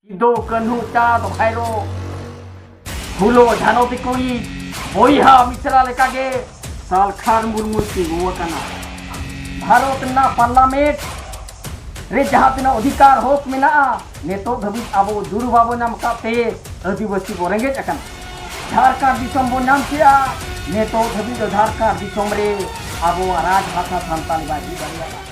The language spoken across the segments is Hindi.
सिदो कान्हू चाँद भैरो फुलो झानो तिकुई बोइहा मिश्रा लेकागे सालखार मुर्मू तिंगु अकाना भारत ना पार्लामेंट रे जहाँ तना अधिकार हक मेना नेतो धाबी आबो जुरु बाबो नाम काते आदिवासी बो रेंगेज अकान झारखंड दिसम बो नाम किया नेतो धाबी दो झारखंड दिसम रे आबो राज भाषा सान्ताली बाजी दाड़ियागा।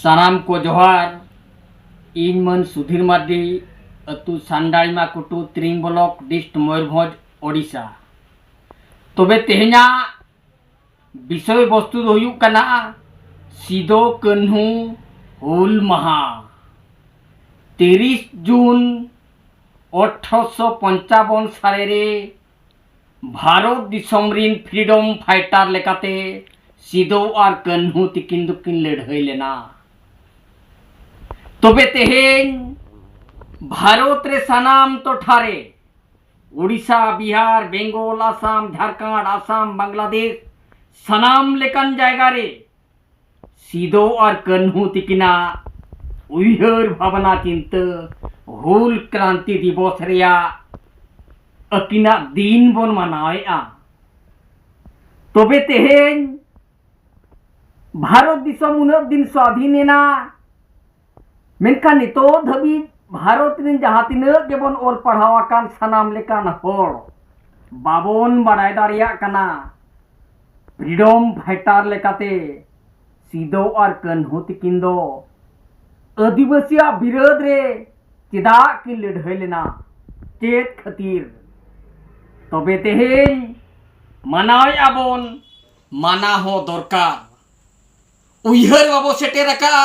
सानाम को जोहार इन मन सुधीर मार्डी अतु सांडाईमा कुटु त्रिंग ब्लॉक डिस्ट मयूरभंज ओडिशा तबे तेहना विषय वस्तु दो हुयुग कना सिदो कान्हू हुल माहा 30 जून 1855 साले रे भारत दिसम रिन फ्रीडम फाइटर लेकाते सिदो और कान्हू तिकिन दुकिन लड़ाई लेना तबे तेहेन भारत रे सानाम टोठारे उड़ीसा बिहार बेंगल आसाम झारखंड आसाम बांग्लादेश सानाम लेकान जायगा रे सिदो और कान्हू तिकिना उइहर भावना चिंता हुल क्रांति दिवस रेया अकिना दिन बन मनावेआ तबे तेहेन भारत दिसम उन्नत दिन स्वाधीन मेनखान नितो धाबी भारत रिन जहाँ तिनाग गेबन ओल पढ़ावाकान सानाम लेकान होड़ बाबन बाडाय दाड़ियाग काना फ्रीडम फाइटर लेकाते सिदो और कान्हू तिकिन दो आदिवासिया विरोध रे चेदा किन लड़ाई लेना चेद खातिर तबे तेहेन मानाय आबन माना हो दरकार उइहर बाबो सेटेर का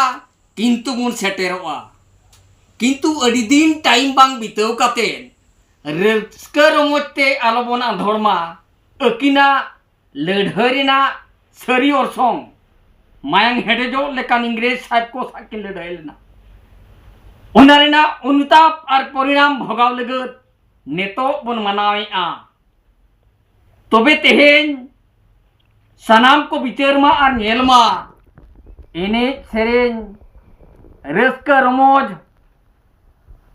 किंतु मुन सेटेरोआ किंतु अड़ी दिन टाइम बांग बिताव कातेन रस्का रमोजते आलोबन आंधरमा अकिना लड़ाई रेना सारी अरसंग मायांग हेडेजो लेकान इंग्रेज साहेब को साकिन लड़ाई लेना उना रेना अनुताप और परिणाम भोगाव लगत नेतो बन मनावेआ तबे तेहेन सानाम को बिचारमा और नेलमा एने सेरेन रस्का रमोज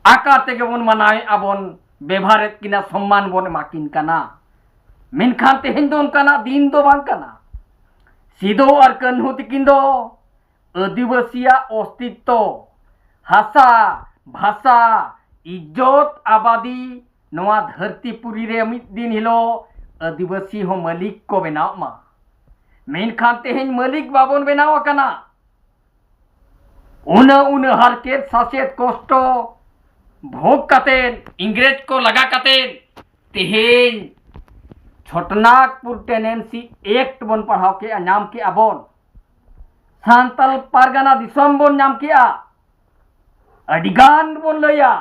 आका तेगे बन मनाए आबन बेभारेत किना सम्मान बन माकिन काना मेनखान तेहेन दो उनकाना दिन दो बांग काना सिदो और कान्हू तिकिन दो आदिवासिया अस्तित्व हासा भाषा इज्जत आबादी नवा धरतीपुरी रे मिद दिन हिलो आदिवासी हो मालिक को बनाव मा मेनखान तेहेन मालिक बाबन बनाव काना उन हारकेत सासेत कष्ट भोग कातेन इंग्रेज को लगा कातेन तेहेन छोटनागपुर टेनेंसी एक्ट बन पढ़ाव के नाम के आबन सांतल पारगाना दिसम बन नाम के अडिगान बन लया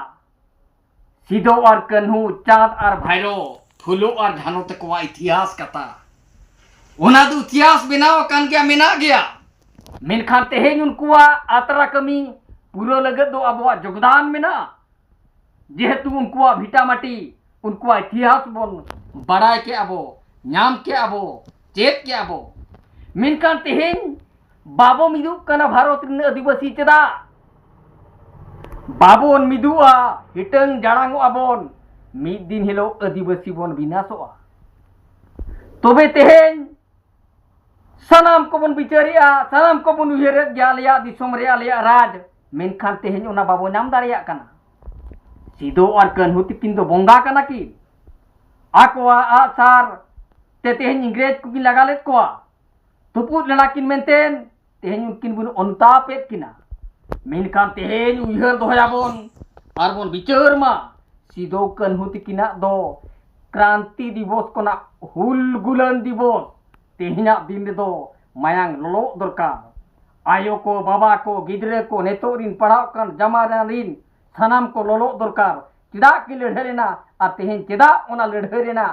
सिदो और कान्हू चाँद और भैरो फुलो और झानो तकवा इतिहास कता उना दो इतिहास बनाव कान गया मेना गया मेनखान तेहेन उनकुआ आतरा कमी पूरा लगत दो अबवा योगदान मेना जेहेतु उनकुआ भिटा माटी उनकुआ इतिहास बन बड़ाय के आबो नाम के आबो चेत के आबो मेनखान तेहेन बाबो मिदु कना भारत रिन आदिवासी चेदा बाबोन मिदुआ हिटंग जाड़ांगो आबोन मिद दिन हिलो आदिवासी बन विनाशोआ तबे तेहेन सानाम को बन बिचारिया सानाम को बन उहेर गया दिसम रे आलिया राज मेनखान तेहेन ओना बाबो नाम दाड़िया काना सिदो और कान्हू तिकिन दो बोंगा काना की आकवा आसार ते तेहेन इंग्रेज को किन लगा लेत कोआ तुपुद लड़ाकिन मेनतेन तेहेन उनकिन बन अनुतापेत किना मेनखान तेहेन उहेर दोहयाबन और बन बिचार मा सिदो कान्हू तिकिना दो क्रांति दिवस को हुल गुलन दिवस तेहना दिन रे दो मायांग लोलो दरकार आयो को बाबा को गिद्रे को नेतो रिन पढ़ाव कान जमाना रिन सानाम को लोलो दरकार चेदा की लड़ाई रेना और तेहन चेदा ओना लड़ाई रेना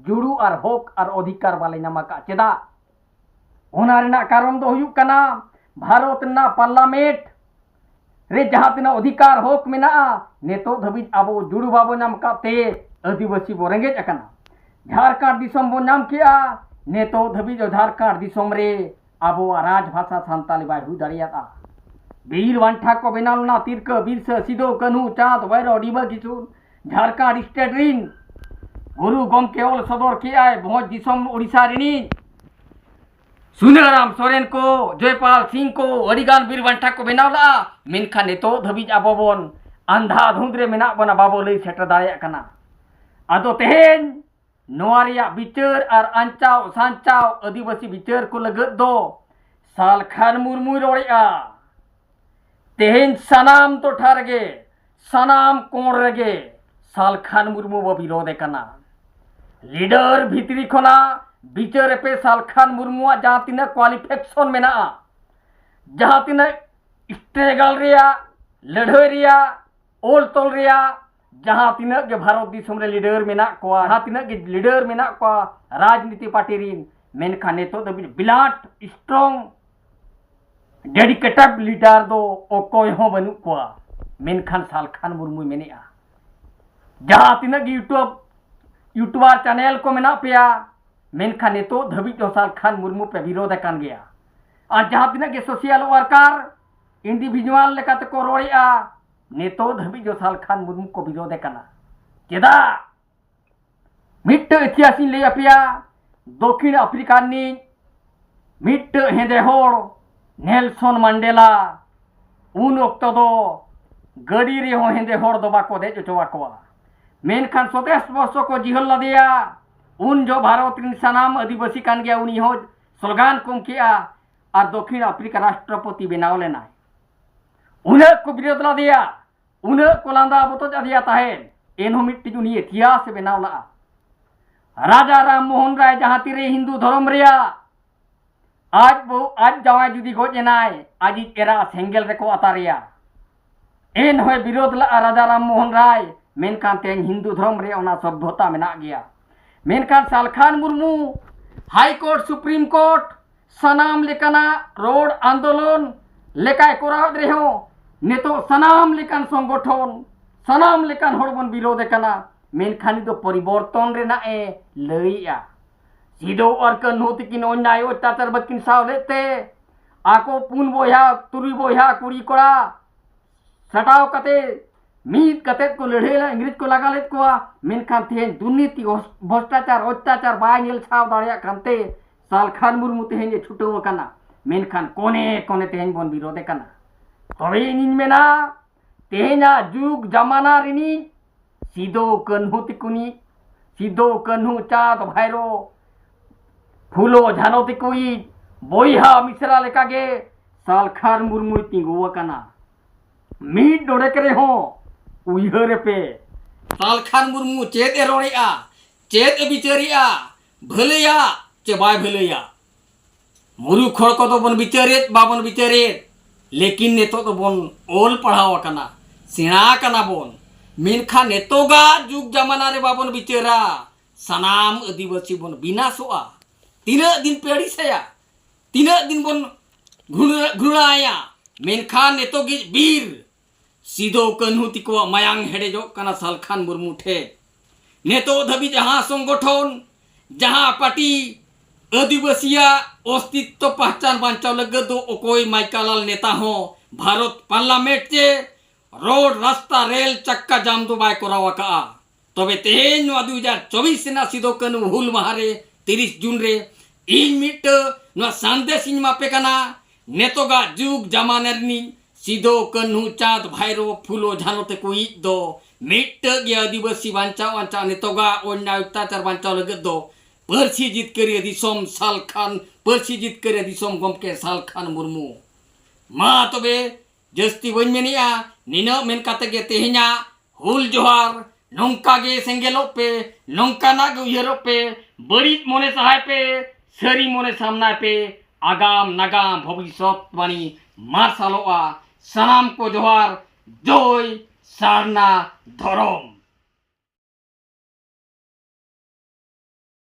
जुड़ू और हक और अधिकार बाले नामाका चेदा ओना रेना कारण दो हुयुक कना भारत ना पार्लियामेंट रे जहाँ तना अधिकार हक मेना नेतो धबिज आबो जुड़ू बाबो नाम काते आदिवासी बो रेंगेज अकना झारखंड दिसम बो नाम किया नेतो धबिज झारखंड दिसम रे आबो राजभाषा सान्ताली बाय हुई दाड़ियाता वीर वांठा को बेनालना तिरका बिरसा सिदो कान्हू चाँद भैरव डिबा किशुन झारखंड स्टेट रिन गुरु गमके ओल सदर किया भोज दिसम उड़ीसा रिनी सुनाराम सोरेन को जयपाल सिंह को अड़ीगान वीर वांठा को बेनावला मेनखान नेतो धबिज आबो बोन अंधा धुंद्रे मेना बना बाबो लई सेटर दाड़िया कना आदो तेहेन नोआरिया बिचार और आंचाव सांचाव आदिवासी बिचार को लगत दो सालखान मुर्मू रोड़िया तेहेन सनाम तो ठारगे सनाम कोण रेगे सालखान मुर्मू बो विरोधे कना लीडर भितरी खना बिचार पे सालखान मुर्मू जहाँ तीना क्वालिफिकेशन मेना जहाँ तीना स्ट्रगल रिया लड़ाई रिया ओल तोल रिया जहाँ तीना के भारत दिसम रे लीडर मेना को जहाँ तीना के लीडर मेना को राजनीति पार्टी रिन मेनखान नेतो दबिज बिलाट स्ट्रॉन्ग डेडिकेटेड लीडर दो ओकोय हो बनु को मेनखान सालखान मुर्मू मेनेआ जहाँ तीना के यूट्यूबर चैनल को मेना पेया मेनखान नेतो धबिज सालखान मुर्मू पे विरोध कान गया और जहाँ तीना के सोशल वर्कर इंडिविजुअल लेकाते को रोड़िया नेतो धबिज सालखान मुर्मू को विरोधे कना चेदा मिट्ट इतिहासी ले अपिया दक्षिण अफ्रीका नि मिट्ट हेंदे होड़ नेल्सन मंडेला उन ओक्तो दो गड़ी रे हो हेंदे होड़ दो बाको दे चोवा को मेनखान 27 वर्षों को जिहल लदिया उन जो भारत रिन सनाम आदिवासी कान गया उनी हो स्लोगान कुम किया और दक्षिण अफ्रीका राष्ट्रपति बनाव लेना उन्हें को विरोध ला दिया उन्हें को लांदा बतो दिया ताहेन एनहो मिट्टी जुनी इतिहास बनाव ला राजा राम मोहन राय जहाँ तीरे हिंदू धर्म रिया आज जावाय जुदी गोज एनाय आज एरा सेंगेल रे को अतारिया एन होय विरोध ला राजा राम मोहन राय मेनखान तेन हिंदू धर्म रे ओना सभ्यता मेना गया मेनखान Salkhan Murmu high court supreme court सनाम लेकाना रोड आंदोलन लेकाय कोराव रे हो नेतो सनाम लेकान संगठन सनाम लेकान हड़बन विरोध कना मेनखान दो परिवर्तन रे ना ए लईया सिदो और कान्हू तिकिन अन्याय अत्याचार बकिन सावलेते आको पुन बोया तुरी बोया कुड़ी कोड़ा सटाव कते मीत कते को लड़ेला इंग्रेज को लगा लेत को मेनखान तेन दुर्नीति भ्रष्टाचार अत्याचार बाय नेल छाव दाड़िया कांते सालखान मुर्मू तेन छुटो कना मेनखान कोने कोने तेन बन विरोधे कना तबे इन मेना तेना जुग जमाना रिनी सिदो कान्हू तिकुनी सिदो कान्हू चाँद भैरो फूलो झानो तिकुई बोइहा मिश्रा लेकागे सालखान मुर्मू तिंगुआ कना मीट डोड़े करे हो उइहरे पे सालखान मुर्मू चेत ए रोड़िया चेत ए बिचारिया भलेया चे बाय भलेया मुरु खोड़ को तो बन बिचारेत बाबन बिचारेत लेकिन नेतो तो बोन ओल पढ़ाव कना सेना कना बोन मेनखान नेतोगा जुग जमाना रे बाबन बिचारा सनाम आदिवासी बोन विनाशोआ तीना दिन पेड़ी सेया तीना दिन बोन घुड़ाया मेनखान नेतोगी वीर सिदो कान्हू तिको मायांग हेडेजो कना सालखान मुर्मू ठे नेतो धबी जहाँ संगठन जहाँ पार्टी आदिवासिया अस्तित्व पहचान बांचाव लगे दो ओकोई माइकालाल नेता हो भारत पार्लियामेंट चे रोड रास्ता रेल चक्का जाम दो बाय कोरावा का तबे तेहेन 2024 ना सिदो कान्हू हुल माहारे 30 जून रे इन मिट नो संदेश इन मापे कना नेतोगा जुग जमानरनी सिदो कान्हू चाँद भैरो फूलो झानो ते कोई दो मिट गे आदिवासी बांचाव बांचाव नेतोगा अन्याय अत्याचार बांचाव लगे दो परसी जीत करिए दिसोम सालखान परसी जीत करिए दिसोम गमके सालखान मुर्मू मा तबे जस्ती बन मेनिया निना मेन काते गे तेहना हुल जोहार नौका गे सेंगेलो पे नौका ना गे उयरो पे बड़ी मोने सहाय पे सारी मने सामना पे आगाम नागाम भविष्यवाणी मार्शालोआ। सनाम को जोहार। जय सारना धर्म।